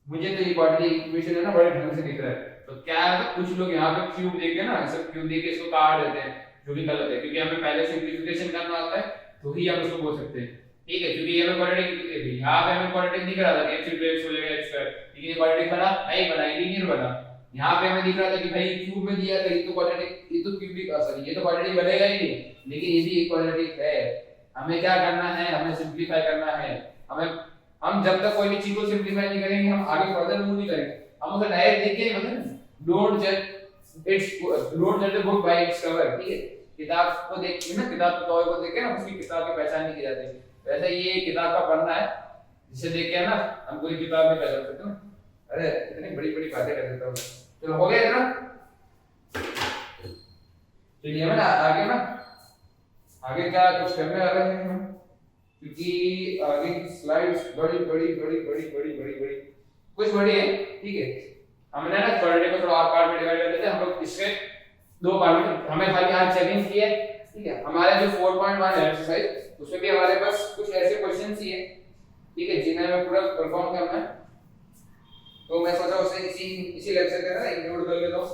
मुझे तो ये क्वाड्रेटिक इक्वेशन है ना बड़े ढंग से दिख रहा है तो क्या है कुछ लोग यहाँ पे क्यूब देख के ना सब क्यूब देख के इसको काट देते हैं जो भी गलत है क्योंकि हमें पहले सिंपलीफिकेशन करना आता है तो ही हम इसको बोल सकते हैं ठीक है क्योंकि ये हमें क्वाड्रेटिक यहाँ पे हमें क्वाड्रेटिक दिख रहा था कि x into x हो जाएगा x स्क्वायर लेकिन ये क्वाड्रेटिक बना नहीं बना ये लीनियर बना यहाँ पे हमें दिख रहा था कि भाई क्यूब में दिया था ये तो क्वाड्रेटिक ये तो क्यूबिक सॉरी ये तो क्वाड्रेटिक बनेगा ही नहीं लेकिन ये भी एक क्वाड्रेटिक है हमें क्या करना है हमें सिंपलीफाई करना है हम जब तक कोई भी चीज को सिंपलीफाई नहीं करेंगे हम आगे फर्दर मूव नहीं करेंगे हम उसे डायरेक्ट देख के मतलब डोंट जज the book by its cover ठीक है किताब को देख के ना किताब के कवर को देख के ना उसकी किताब की पहचान नहीं की जाती वैसे ये किताब का पन्ना है जिसे देख के ना हम कोई किताब नहीं पहचान सकते ना अरे इतनी बड़ी बड़ी बातें कर देता हूँ। चलो हो गया इतना। चलिए मैं आगे ना, आगे क्या कुछ करने वाले हैं हम, क्योंकि आगे की स्लाइड्स बड़ी बड़ी बड़ी बड़ी बड़ी बड़ी बड़ी कुछ बड़ी है। ठीक है, हमने ना क्वाड्रेटिक को थोड़ा और पार्ट में डिवाइड कर देते हैं हम लोग। इसके दो पार्ट में हमें खाली आज चेकिंग की है। ठीक है, हमारे जो 4.1 है एक्सरसाइज, उसमें भी हमारे पास कुछ ऐसे क्वेश्चंस ही है, ठीक है, जिन्हें हमें पूरा परफॉर्म करना है। तो मैं सोचा उसे इसी लेक्चर के अंदर इंक्लूड कर लेता हूं।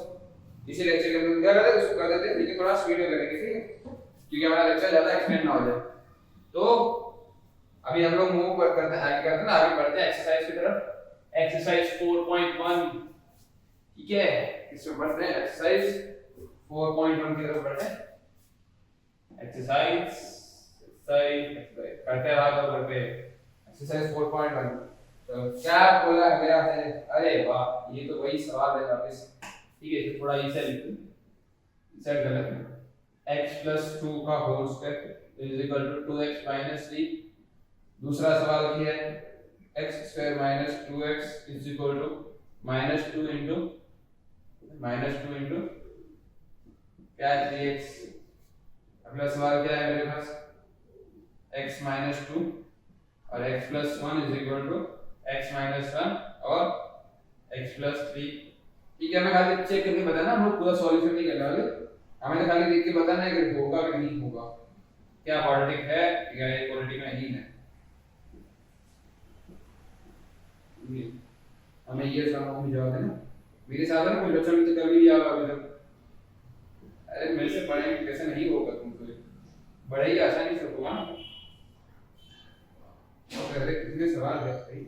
इसी लेक्चर के अंदर क्या करते हैं, उसको कर देते हैं, लेकिन थोड़ा स्पीड में करेंगे, ठीक है, क्योंकि हमारा लेक्चर ज्यादा एक्सटेंड ना हो जाए। तो अभी हम लोग मूव करते हैं, आगे करते हैं ना, आगे बढ़ते हैं एक्सरसाइज की तरफ। एक्सरसाइज 4.1, ठीक है, इसमें बढ़ते हैं एक्सरसाइज 4.1 की तरफ बढ़ते हैं। एक्सरसाइज करते रहा तो करते एक्सरसाइज 4.1। तो क्या बोला गया है? अरे वाह, ये तो वही सवाल है वापस। ठीक है, तो थोड़ा इसे लिख दूं, इसे गलत है। x plus 2 का whole square is equal to 2x minus 3। दूसरा सवाल क्या है? x square minus 2x is equal to -2 into क्या है 3x। अगला सवाल क्या है मेरे पास? x minus 2 और x plus 1 is equal to x minus 1 और x plus 3। ठीक है, हमें खाली चेक करके बताना, हम लोग पूरा सॉल्यूशन नहीं करने वाले, हमें तो खाली देख के बताना है कि होगा कि नहीं होगा, क्या क्वाड्रेटिक है या ये क्वाड्रेटिक नहीं है। हमें ये सवाल में जवाब देना। मेरे साथ है ना, कोई बच्चा भी तो कर भी दिया होगा अभी तक। अरे मेरे से पढ़े कैसे नहीं होगा, तुमको बड़े ही आसानी से होगा ना। तो पहले कितने सवाल है भाई?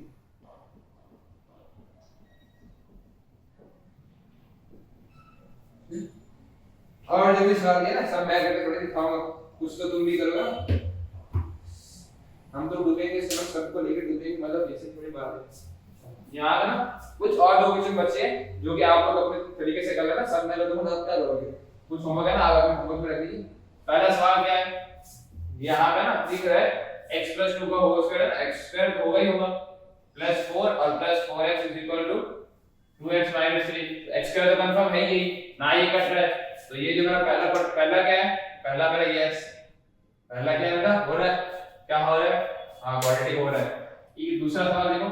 और जो भी सवाल है ना, सब मैं करके थोड़ी दिखाऊंगा, कुछ तो तुम भी करोगे ना। हम तो डूबेंगे सब, सबको लेकर डूबेंगे, मतलब ऐसे थोड़ी बात है। यहाँ ना कुछ और दो क्वेश्चन बचे हैं जो कि आप लोग अपने तरीके से कर लेना। सब मैं लोगों को क्या करोगे, कुछ होमवर्क है ना, आप अपने होमवर्क में रख लीजिए। पहला सवाल क्या है, यहाँ पे ना दिख रहा है x plus 2 का होल स्क्वायर, x स्क्वायर तो होगा ही होगा, प्लस 4 और plus 4x is equal to 2x minus 3। x square तो कंफर्म है ही ना, ये कट रहा है। तो ये जो मेरा पहला क्या है, पहला मेरा यस, पहला क्या है बेटा, हो रहा है, क्या हो रहा है, हाँ क्वाड्रेटिक हो रहा है। ये दूसरा सवाल देखो,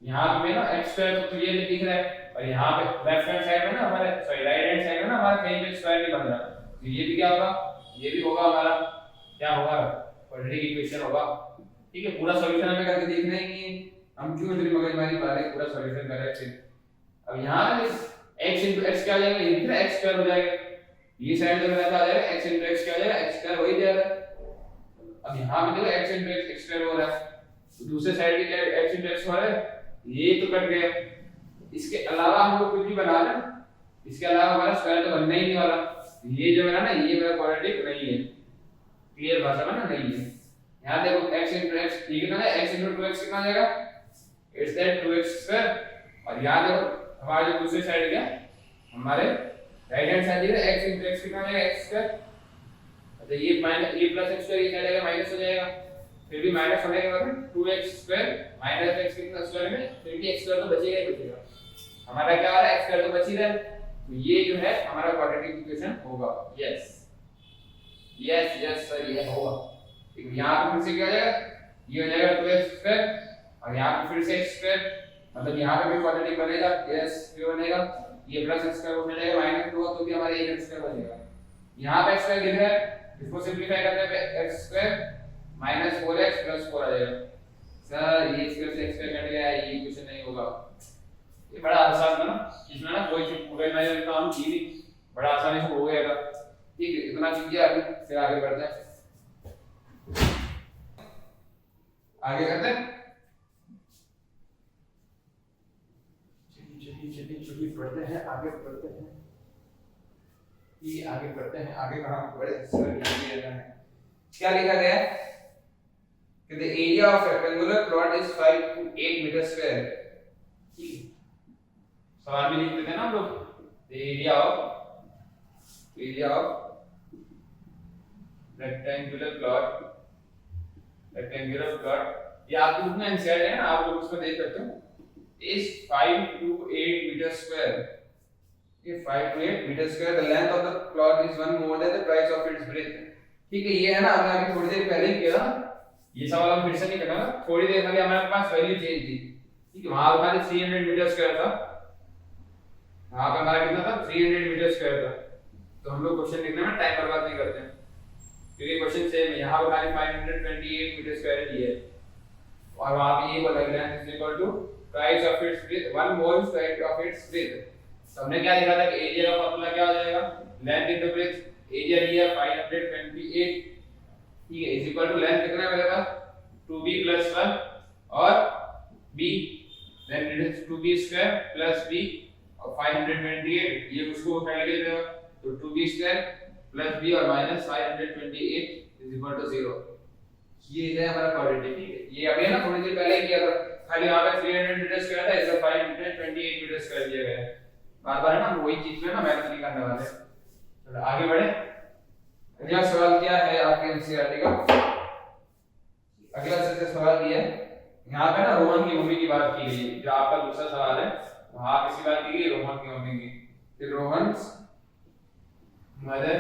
यहाँ पे ना x स्क्वायर तो क्लियरली दिख रहा है, और यहाँ पे लेफ्ट हैंड साइड में ना हमारे, सॉरी राइट हैंड साइड में ना हमारा कहीं पे स्क्वायर नहीं बन रहा, तो ये भी क्या होगा, ये भी होगा हमारा, क्या होगा, क्वाड्रेटिक इक्वेशन होगा। ठीक है, पूरा सॉल्यूशन हमें करके देखना ही नहीं है, हम क्यों इतनी मगजमारी पा रहे हैं, पूरा सॉल्यूशन कर रहे हैं। फिर अब यहाँ पे x into x क्या आ जाएगा, ये दिख रहा है x स्क्वायर हो जाएगा, ये साइड जो मेरा आ जाएगा x into x क्या आ जाएगा, x स्क्वायर हो ही जाएगा। अब यहाँ पे देखो x into x स्क्वायर हो रहा है, तो दूसरे साइड पे क्या x into x हो रहा है, ये तो कट गया। इसके अलावा हम लोग कुछ भी बना लें, इसके अलावा हमारा स्क्वायर तो बनना ही नहीं वाला। ये जो मेरा ना, ये मेरा क्वाड्रेटिक नहीं है, क्लियर भाषा में ना नहीं है। यहाँ देखो x into x, ठीक है ना, x into 2x कितना आ जाएगा, इट्स दैट 2x स्क्वायर। और यहाँ देखो हमारा जो दूसरी साइड गया, हमारे राइट हैंड साइड है x into x कितना आ जाएगा, x स्क्वायर। अच्छा ये माइनस ये प्लस x स्क्वायर, ये क्या जाएगा, माइनस हो जाएगा, फिर भी माइनस होने के बाद 2x स्क्वायर माइनस x कितना स्क्वायर में, फिर भी x स्क्वायर तो बचेगा ही बचेगा। हमारा क्या आ रहा है, x स्क्वायर तो बच ही रहा है, तो ये जो है हमारा क्वाड्रेटिक इक्वेशन होगा। यस यस यस सर, ये होगा। ठीक है, यहाँ पे फिर से क्या हो जाएगा, ये हो जाएगा 2x स्क्वायर, और यहाँ पे फिर से x स्क्वायर, मतलब यहाँ पे भी क्वाड्रेटिक बनेगा। यस, क्यों बनेगा, ये प्लस x स्क्वायर हो जाएगा, माइनस 2 तो भी हमारा एक x स्क्वायर बनेगा। यहाँ पे x स्क्वायर गिर रहा है, इसको सिंपलीफाई करते हैं, x square minus 4x plus 4 आ जाएगा। सर ये स्क्वायर से x स्क्वायर कट गया, ये इक्वेशन नहीं होगा। ये बड़ा आसान था ना, इसमें ना कोई मगजमारी का काम की नहीं, बड़ा आसानी से हो गया। ठीक है, इतना कीजिए, अभी फिर आगे बढ़ते हैं, आगे करते हैं। चलिए पढ़ते हैं, आगे बढ़ते हैं, ये आगे बढ़ते हैं। आगे कहाँ बड़े सर ये लेना है, क्या लिखा गया है कि the area of rectangular plot is 5 to 8 meter square। ठीक है, सवाल में लिख देते हैं ना हम लोग, the area of rectangular plot, ये आप लोग ना एनसीईआरटी है ना, आप लोग उसको देख सकते हो। is 5 to 8 meter square. ये 5 to 8 meter square. The length of the cloth is one more than the price of its breadth. ठीक है, ये है ना, हमने अभी थोड़ी देर पहले ही किया ना, ये सवाल हम फिर से नहीं करना ना, थोड़ी देर पहले हमारे पास वैल्यू चेंज थी, ठीक है, वहां खाली 300 मीटर स्क्वायर था, वहां पे हमारा कितना था 300 मीटर स्क्वायर था। तो हम लोग क्वेश्चन लिखने में टाइम बर्बाद नहीं करते हैं, क्योंकि क्वेश्चन सेम है, यहाँ पे खाली 528 मीटर स्क्वायर दिया है और वहां पे ये बोला गया है is equal to price of its breadth, one mole square of its breadth. तो हमने क्या लिखा था कि एरिया का फार्मूला क्या हो जाएगा, लेंथ इनटू ब्रेथ, एरिया लिया 528, ठीक है, इज इक्वल टू लेंथ कितना है मेरे पास 2b + 1 और b, then it is 2b square plus b और 528, ये उसको उठा के देगा, तो 2b स्क्वायर प्लस b और माइनस 528 इज इक्वल टू 0। ये है हमारा क्वाड्रेटिक, ठीक है, ये अभी है ना थोड़ी देर पहले ही किया था, खाली यहां पे 300 मीटर स्क्वायर था, इसका 528 मीटर स्क्वायर दिया गया है, बार-बार है ना वही चीज में ना मेहनत नहीं करने वाले। चलो आगे बढ़े, अगला सवाल क्या है आपके एनसीईआरटी का, अगला सवाल ये है, यहाँ पे ना रोहन की मम्मी की बात की गई है, जो आपका दूसरा सवाल है वहां किसकी बात की गई, रोहन की मम्मी की, कि Rohan's mother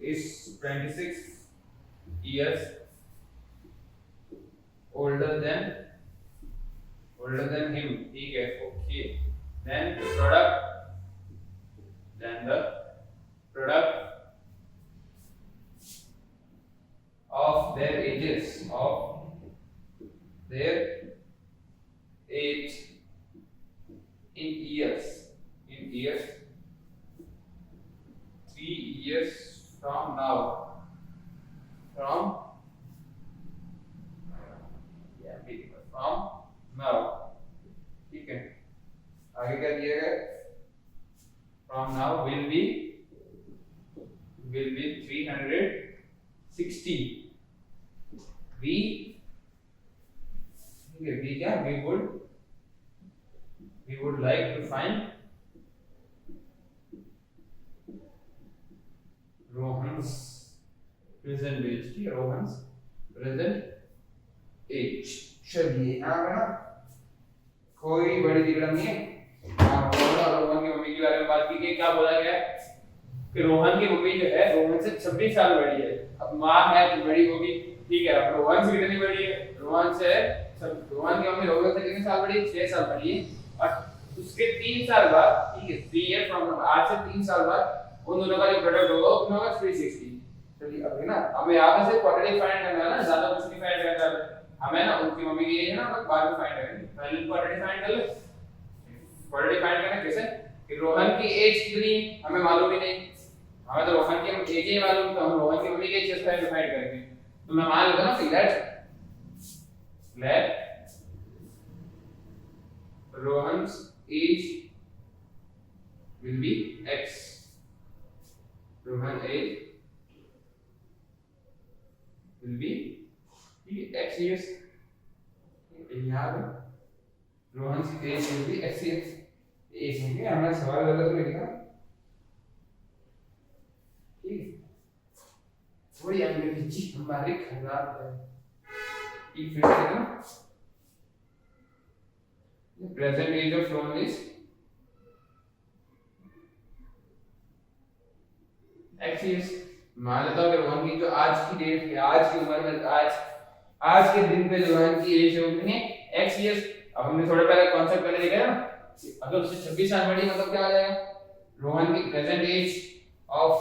is 26 years older than him, ठीक है, okay, then the product of their ages in years 3 years from now, ठीक है, आगे क्या दिया गया, from now will be 360, we, ठीक है, we क्या, we would like to find Rohan's present age, ठीक है, Rohan's present age। चलिए यहाँ पे ना कोई बड़ी दिक्कत नहीं है, रोहन की मम्मी के बारे में बात की गई, क्या बोला गया कि रोहन की मम्मी जो है रोहन से 26 साल बड़ी है, अब माँ है तो बड़ी होगी, ठीक है, अब रोहन से कितनी बड़ी है, रोहन की मम्मी रोहन से कितने साल बड़ी है, 6 साल बड़ी है, और उसके 3 साल बाद, ठीक है, 3 ईयर फ्रॉम आज से 3 साल बाद उन दोनों का जो प्रोडक्ट होगा उतना होगा 360। चलिए अभी ना हमें यहाँ पे से क्वाड्रेटिक फाइंड करना है ना, ज्यादा कुछ नहीं फाइंड करना है हमें ना, उनकी मम्मी की एज है ना, बस बाद में फाइंड करेंगे, पहले क्वाड्रेटिक फाइंड कर ले। क्वाड्रेटिक फाइंड करना कैसे, कि रोहन की एज कितनी हमें मालूम ही नहीं, हमें तो रोहन की एज ही मालूम, तो हम रोहन की मम्मी की एज कैसे फाइंड करेंगे, तो मैं मान लेता हूं कि let Rohan's age will be x, Rohan age will be x years, यहाँ पे रोहन की age will be x years, age होंगे, हमारा सवाल गलत तो लिखा, ठीक है, थोड़ी अंग्रेजी हमारी खराब है, ठीक, फिर से ना, the present age of Rohan is x years। मान लेता हूँ कि रोहन की जो आज की डेट है, आज की उम्र में, आज के दिन पे रोहन की एज है उतनी x years। अब हमने थोड़ा पहले कॉन्सेप्ट पहले देखा है ना, अगर उससे 26 साल बड़ी मतलब क्या आ जाएगा, रोहन की प्रेजेंट एज ऑफ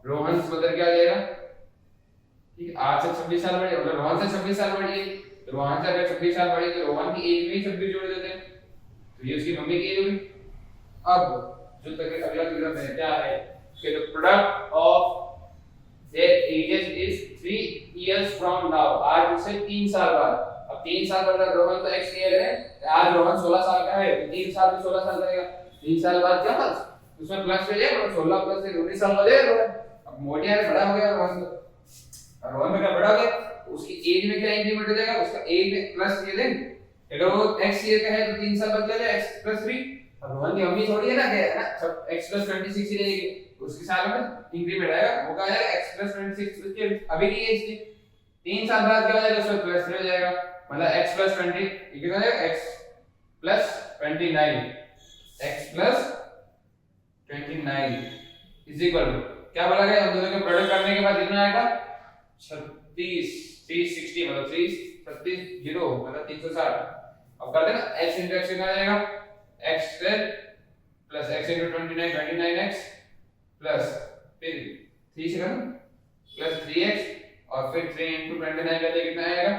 रोहन मतलब क्या आ जाएगा, ठीक है, आज से 26 साल बड़ी, मतलब रोहन से 26 साल बड़ी है, तो रोहन से अगर 26 साल बड़ी तो रोहन की एज में ही 26 जोड़ देते हैं, तो ये उसकी मम्मी की एज होगी। अब जो तक अगला फिगर है क्या है कि the product of their ages is 3 years from now, आज से 3 साल बाद, अब 3 साल बाद रोहन तो x ईयर है, आज रोहन 16 साल का है, तो 3 साल में 16 साल करेगा, 3 साल बाद क्या बस उसमें प्लस हो जाएगा, 16 प्लस 19 साल हो जाएगा रोहन, अब मोटे है बड़ा हो गया रोहन, तो रोहन में क्या बड़ा हो गया, उसकी एज में क्या इंक्रीमेंट हो जाएगा, उसका एज में प्लस ये दें, अगर वो x ईयर का है तो 3 साल बाद क्या हो जाएगा x + 3, अब रोहन की मम्मी थोड़ी है ना, क्या है ना, सब x + 26 ही रहेगी, उसके साल में इंक्रीमेंट आएगा, वो क्या आएगा x + 26 उसके अभी की एज थी, 3 साल बाद क्या हो जाएगा, उसमें प्लस हो जाएगा, मतलब x + 20 ये कितना हो जाएगा x plus 29 x plus 29 is equal to क्या बोला गया, हम दोनों के प्रोडक्ट करने के बाद कितना आएगा 36 360 मतलब 36 0 मतलब 360। अब करते ना x into x कितना आ जाएगा x square plus x into 29 29x plus फिर 3 से करना प्लस 3x और फिर 3 into 29 करते कितना आएगा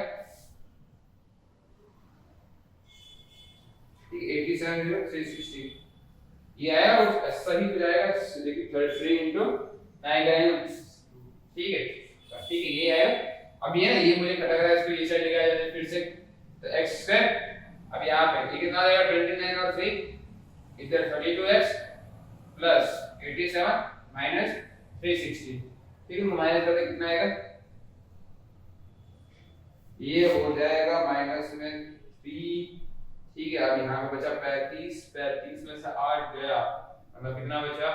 ठीक 87 0 360 ये आएगा और ऐसा ही हो जाएगा देखिए 33 into 9 का ठीक है ये आएगा। अब ये ना ये मुझे कटा रहा है इसको ये साइड लेके आ जाते फिर से तो x स्क्वायर अब यहां पे ये कितना आ जाएगा 29 और 3 इधर 32x प्लस 87 माइनस 360 ठीक है माइनस करते कितना आएगा ये हो जाएगा माइनस में 3 ठीक है। अब यहां पे बचा 35 में से 8 गया मतलब कितना बचा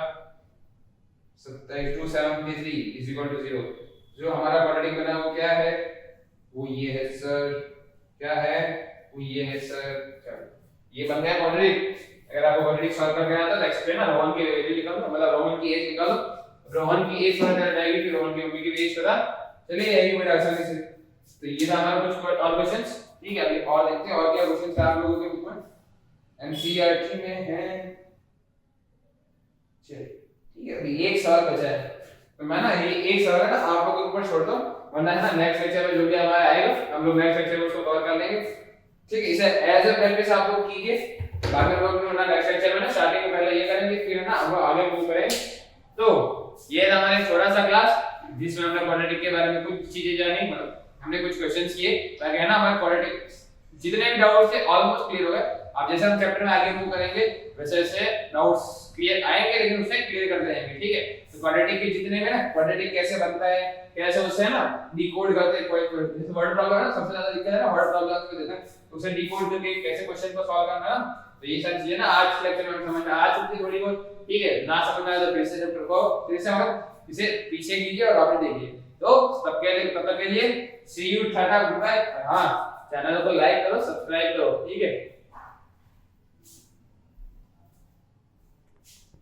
273 इज इक्वल टू 0। जो हमारा क्वाड्रेटिक बना वो क्या है वो ये है सर क्या है वो ये है सर चलो ये बन गया क्वाड्रेटिक। अगर आपको क्वाड्रेटिक सॉल्व करके आता है तो एक्सप्लेन ना रोहन की वैल्यू निकालो मतलब रोहन की एज निकालो रोहन की एज पता चल जाएगी फिर रोहन की मम्मी की एज पता चलिए यही मेरा आंसर है। तो ये था हमारा कुछ और क्वेश्चंस ठीक है। अभी और देखते हैं और क्या क्वेश्चंस है आप लोगों के बुक में एनसीईआरटी में है चलिए ठीक है। अभी एक सवाल बचा है तो मैं ना ये एक सवाल है ना आप लोगों के ऊपर छोड़ दो वरना है ना नेक्स्ट लेक्चर में जो भी हमारा आएगा हम लोग नेक्स्ट लेक्चर में उसको कवर कर लेंगे ठीक है। इसे एज अ प्रैक्टिस आप लोग कीजिए बाद में लोग ना नेक्स्ट लेक्चर में ना स्टार्टिंग में पहले ये करेंगे फिर है ना हम लोग आगे मूव करेंगे। तो ये था हमारा छोटा सा क्लास जिसमें हमने क्वाड्रेटिक के बारे में कुछ चीजें जानी मतलब हमने कुछ क्वेश्चंस किए ताकि है ना हमारे क्वाड्रेटिक जितने भी डाउट्स थे ऑलमोस्ट क्लियर हो गए। अब जैसे हम चैप्टर में आगे मूव करेंगे वैसे वैसे डाउट्स क्लियर आएंगे लेकिन उसे क्लियर करते जाएंगे ठीक है। तो क्वाड्रेटिक के जितने में ना क्वाड्रेटिक कैसे बनता है कैसे उसे है ना डिकोड करते हैं कोई जैसे वर्ड प्रॉब्लम है ना सबसे ज्यादा दिक्कत है ना वर्ड प्रॉब्लम को देना तो उसे डिकोड करके कैसे क्वेश्चन को सॉल्व करना है तो ये सारी चीजें ना आज लेक्चर में समझ में आ चुकी है थोड़ी बहुत ठीक है। ना समझ में आए तो फिर से चैप्टर को फिर से हम इसे पीछे कीजिए और वापस देखिए। तो तब तक के लिए सी यू टाटा गुड बाय। हां चैनल को लाइक करो सब्सक्राइब करो ठीक है।